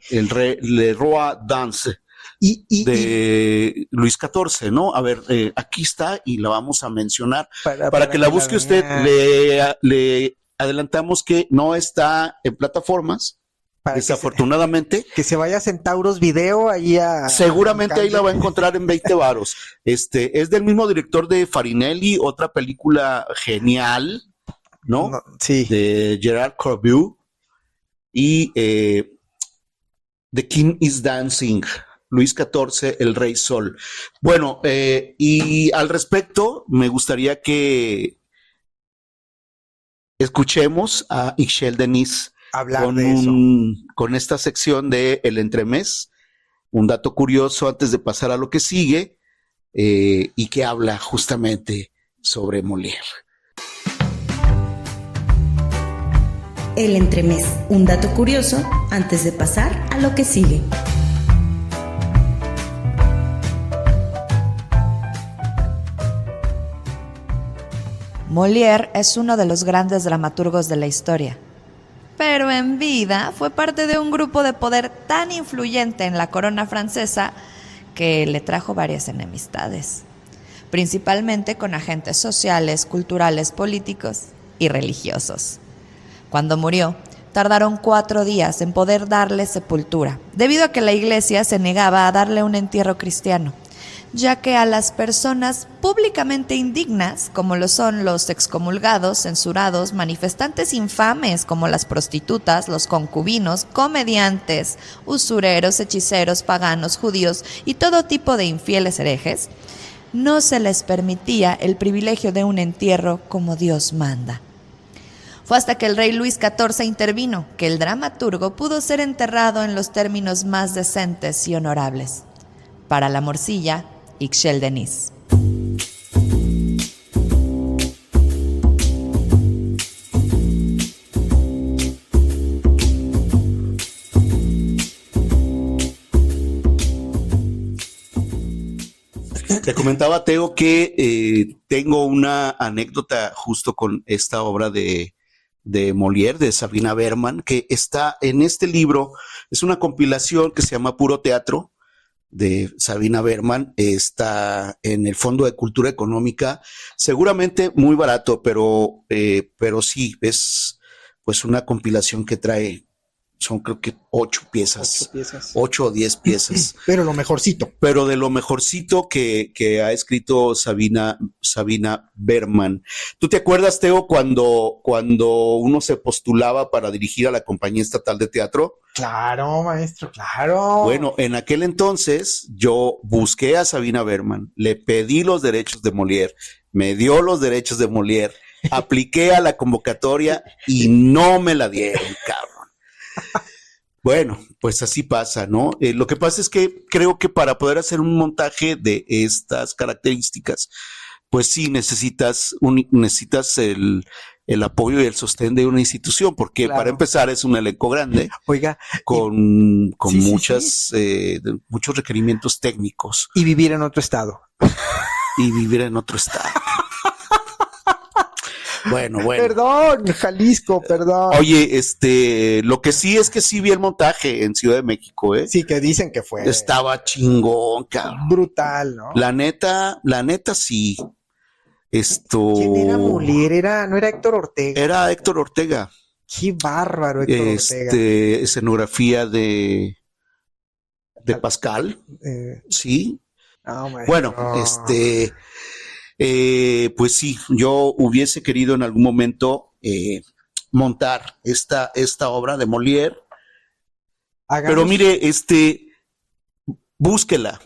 El Rey, Le Roi Danse, de Luis XIV, ¿no? A ver, aquí está y la vamos a mencionar para que la busque usted. Le adelantamos que no está en plataformas, desafortunadamente. Que se vaya a Centauros Video ahí seguramente ahí la va a encontrar en 20 varos. Es del mismo director de Farinelli, otra película genial, ¿no? Sí. De Gerard Corbiou, y The King is Dancing, Luis XIV, el Rey Sol. Bueno, y al respecto, me gustaría que escuchemos a Ixchel Denis hablar de eso. Con esta sección de El Entremés, un dato curioso antes de pasar a lo que sigue, y que habla justamente sobre Molière. El Entremés, un dato curioso antes de pasar a lo que sigue. Molière es uno de los grandes dramaturgos de la historia, pero en vida fue parte de un grupo de poder tan influyente en la corona francesa que le trajo varias enemistades, principalmente con agentes sociales, culturales, políticos y religiosos. Cuando murió, tardaron 4 días en poder darle sepultura, debido a que la iglesia se negaba a darle un entierro cristiano, ya que a las personas públicamente indignas, como lo son los excomulgados, censurados, manifestantes infames como las prostitutas, los concubinos, comediantes, usureros, hechiceros, paganos, judíos y todo tipo de infieles herejes, no se les permitía el privilegio de un entierro como Dios manda. Fue hasta que el rey Luis XIV intervino que el dramaturgo pudo ser enterrado en los términos más decentes y honorables. Para la morcilla, Ixchel Denis. Te comentaba, Teo, que tengo una anécdota justo con esta obra de Molière, de Sabina Berman, que está en este libro. Es una compilación que se llama Puro Teatro, de Sabina Berman. Está en el Fondo de Cultura Económica, seguramente muy barato, pero sí, es pues una compilación que trae, son creo que 8 piezas, 8 o 10 piezas. Pero lo mejorcito. Pero de lo mejorcito que ha escrito Sabina Berman. ¿Tú te acuerdas, Teo, cuando uno se postulaba para dirigir a la Compañía Estatal de Teatro? Claro, maestro, claro. Bueno, en aquel entonces yo busqué a Sabina Berman, le pedí los derechos de Molière, me dio los derechos de Molière, apliqué a la convocatoria y no me la dieron, cabrón. Bueno, pues así pasa, ¿no? Lo que pasa es que creo que para poder hacer un montaje de estas características, pues sí necesitas el apoyo y el sostén de una institución, porque Claro. para empezar es un elenco grande. Oiga, Con Sí, sí, muchos requerimientos técnicos y vivir en otro estado. y vivir en otro estado. Bueno. Perdón, Jalisco, perdón. Oye, lo que sí es que sí vi el montaje en Ciudad de México, ¿eh? Sí, que dicen que fue Estaba chingón, cabrón. brutal, ¿no? La neta sí. ¿Quién era Molière? ¿No era Héctor Ortega? Era Héctor Ortega. Qué bárbaro, Héctor Ortega. Escenografía de Pascal, sí. No, maestro. Bueno, pues sí, yo hubiese querido en algún momento montar esta obra de Molière, pero mire, búsquela,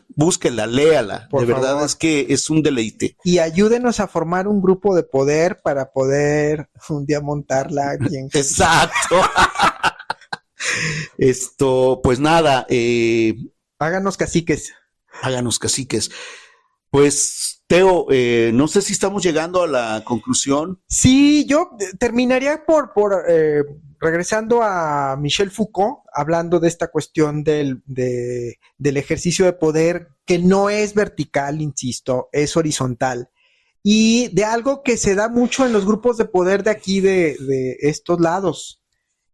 léala, Por de verdad favor. es que es un deleite. Y ayúdenos a formar un grupo de poder para poder un día montarla aquí en Exacto. Pues nada, Háganos caciques. háganos caciques. Pues, Teo, no sé si estamos llegando a la conclusión. Sí, yo terminaría por regresando a Michel Foucault, hablando de esta cuestión del ejercicio de poder, que no es vertical, insisto, es horizontal. Y de algo que se da mucho en los grupos de poder de aquí, de estos lados,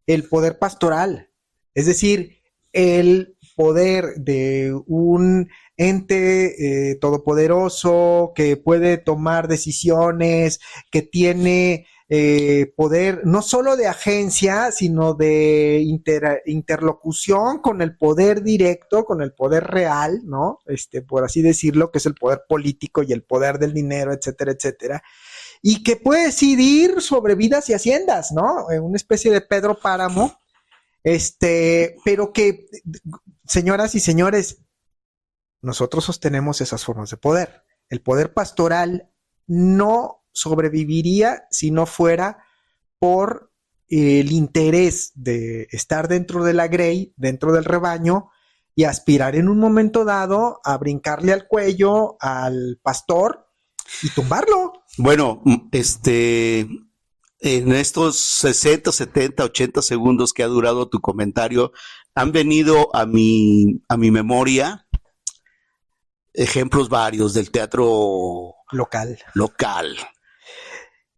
el poder pastoral. Es decir, el poder de un ente todopoderoso que puede tomar decisiones, que tiene poder no solo de agencia, sino de interlocución con el poder directo, con el poder real, ¿no? Por así decirlo, que es el poder político y el poder del dinero, etcétera, etcétera. Y que puede decidir sobre vidas y haciendas, ¿no? Una especie de Pedro Páramo, pero que, señoras y señores, nosotros sostenemos esas formas de poder. El poder pastoral no sobreviviría si no fuera por el interés de estar dentro de la grey, dentro del rebaño, y aspirar en un momento dado a brincarle al cuello al pastor y tumbarlo. Bueno, en estos 60, 70, 80 segundos que ha durado tu comentario, han venido a mi memoria ejemplos varios del teatro Local.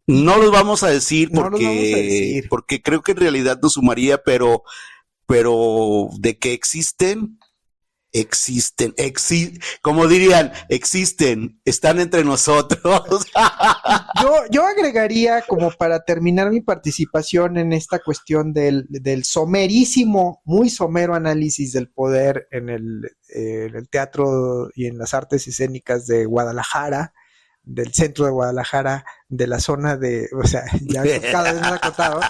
No los vamos a decir No los vamos a decir. porque creo que en realidad nos sumaría, pero de que existen, como dirían, existen, están entre nosotros. Yo agregaría, como para terminar mi participación en esta cuestión del somerísimo, muy somero análisis del poder en el teatro y en las artes escénicas de Guadalajara, del centro de Guadalajara, de la zona de, o sea, ya cada vez más acotado,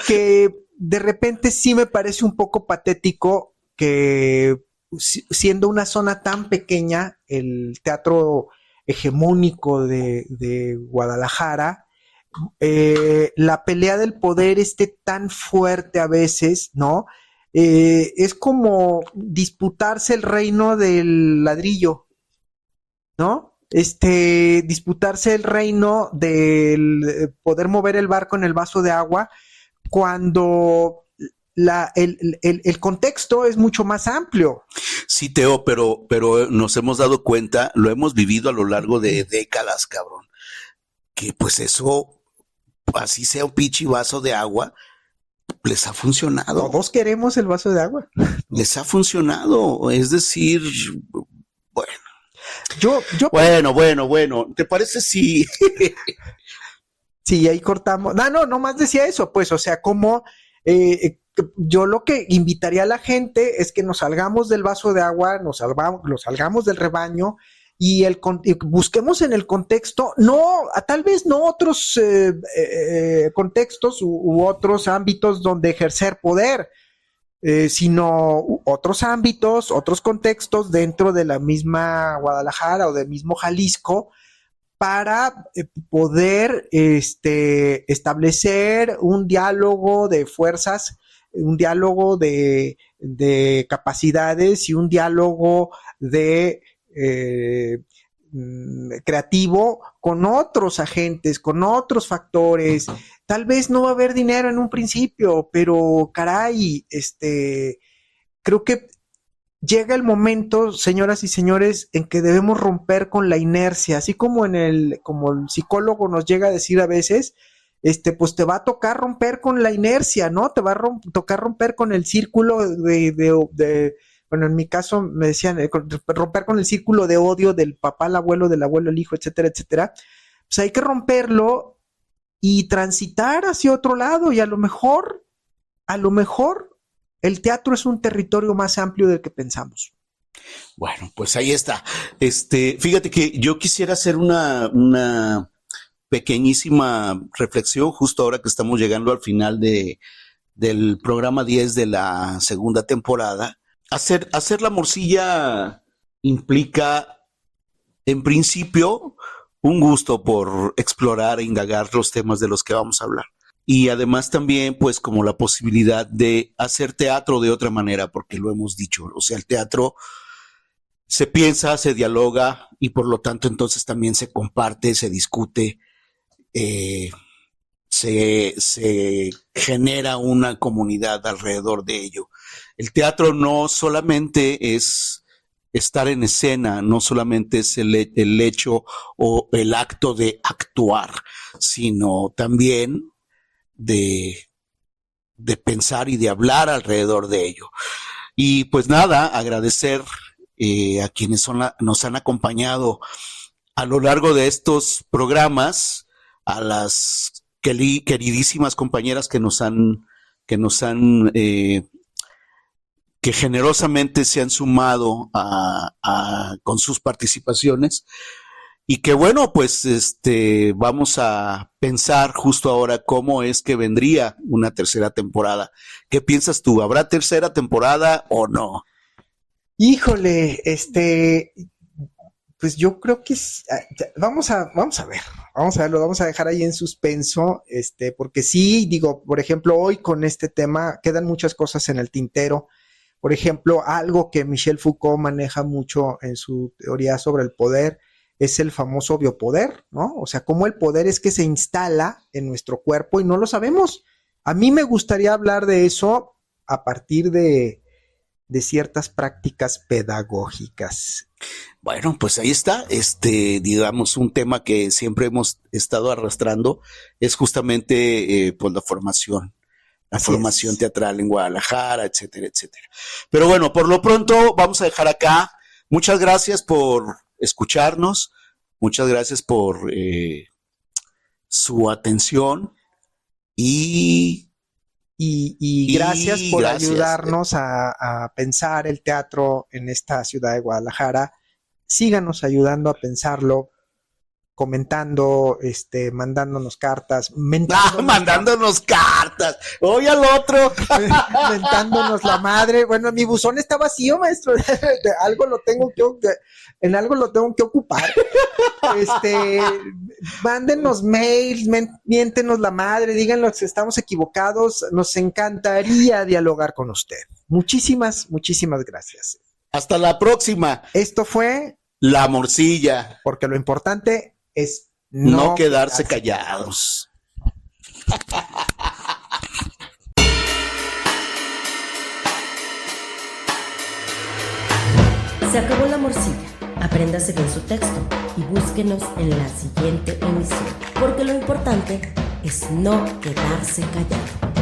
que de repente sí me parece un poco patético que siendo una zona tan pequeña, el teatro hegemónico de Guadalajara, la pelea del poder esté tan fuerte a veces, ¿no? Es como disputarse el reino del ladrillo, ¿no? Disputarse el reino del poder mover el barco en el vaso de agua cuando el contexto es mucho más amplio. Sí, Teo, pero nos hemos dado cuenta, lo hemos vivido a lo largo de décadas, cabrón, que pues eso, así sea un pinche vaso de agua, les ha funcionado. Todos queremos el vaso de agua. Les ha funcionado, es decir, bueno. Bueno, ¿te parece si? Sí, ahí cortamos. No más decía eso, pues, o sea, como yo lo que invitaría a la gente es que nos salgamos del vaso de agua, nos salgamos del rebaño y busquemos en el contexto, tal vez no otros contextos u otros ámbitos donde ejercer poder, sino otros ámbitos, otros contextos dentro de la misma Guadalajara o del mismo Jalisco, para poder establecer un diálogo de fuerzas, un diálogo de capacidades y un diálogo de creativo con otros agentes, con otros factores. Tal vez no va a haber dinero en un principio, pero caray, creo que llega el momento, señoras y señores, en que debemos romper con la inercia, así como como el psicólogo nos llega a decir a veces, pues te va a tocar romper con la inercia, ¿no? Te va a tocar romper con el círculo bueno, en mi caso me decían, romper con el círculo de odio del papá al abuelo, del abuelo al hijo, etcétera, etcétera. Pues hay que romperlo y transitar hacia otro lado, y a lo mejor, el teatro es un territorio más amplio del que pensamos. Bueno, pues ahí está. Fíjate que yo quisiera hacer una pequeñísima reflexión justo ahora que estamos llegando al final del programa 10 de la segunda temporada. Hacer la morcilla implica, en principio, un gusto por explorar e indagar los temas de los que vamos a hablar. Y además también, pues, como la posibilidad de hacer teatro de otra manera, porque lo hemos dicho, o sea, el teatro se piensa, se dialoga y por lo tanto entonces también se comparte, se discute, se genera una comunidad alrededor de ello. El teatro no solamente es estar en escena, no solamente es el hecho o el acto de actuar, sino también de pensar y de hablar alrededor de ello. Y pues nada, agradecer a quienes nos han acompañado a lo largo de estos programas, a las queridísimas compañeras que generosamente se han sumado con sus participaciones. Y que bueno, pues vamos a pensar justo ahora cómo es que vendría una tercera temporada. ¿Qué piensas tú? ¿Habrá tercera temporada o no? Híjole, pues yo creo que vamos a verlo, vamos a dejar ahí en suspenso, porque sí, digo, por ejemplo, hoy con este tema quedan muchas cosas en el tintero. Por ejemplo, algo que Michel Foucault maneja mucho en su teoría sobre el poder es el famoso biopoder, ¿no? O sea, cómo el poder es que se instala en nuestro cuerpo y no lo sabemos. A mí me gustaría hablar de eso a partir de ciertas prácticas pedagógicas. Bueno, pues ahí está, digamos, un tema que siempre hemos estado arrastrando es justamente pues la formación teatral en Guadalajara, etcétera, etcétera. Pero bueno, por lo pronto vamos a dejar acá. Muchas gracias por escucharnos, muchas gracias por su atención y gracias por gracias. ayudarnos a pensar el teatro en esta ciudad de Guadalajara. Síganos ayudando a pensarlo, comentando, mandándonos cartas, mandándonos cartas. Oye al otro. mentándonos la madre. Bueno, mi buzón está vacío, maestro. En algo lo tengo que ocupar. Mándenos mails, miéntenos la madre, díganos si estamos equivocados. Nos encantaría dialogar con usted. Muchísimas, muchísimas gracias. Hasta la próxima. Esto fue La Morcilla. Porque lo importante es no quedarse callados. Se acabó La Morcilla. Apréndase bien su texto y búsquenos en la siguiente emisión. Porque lo importante es no quedarse callado.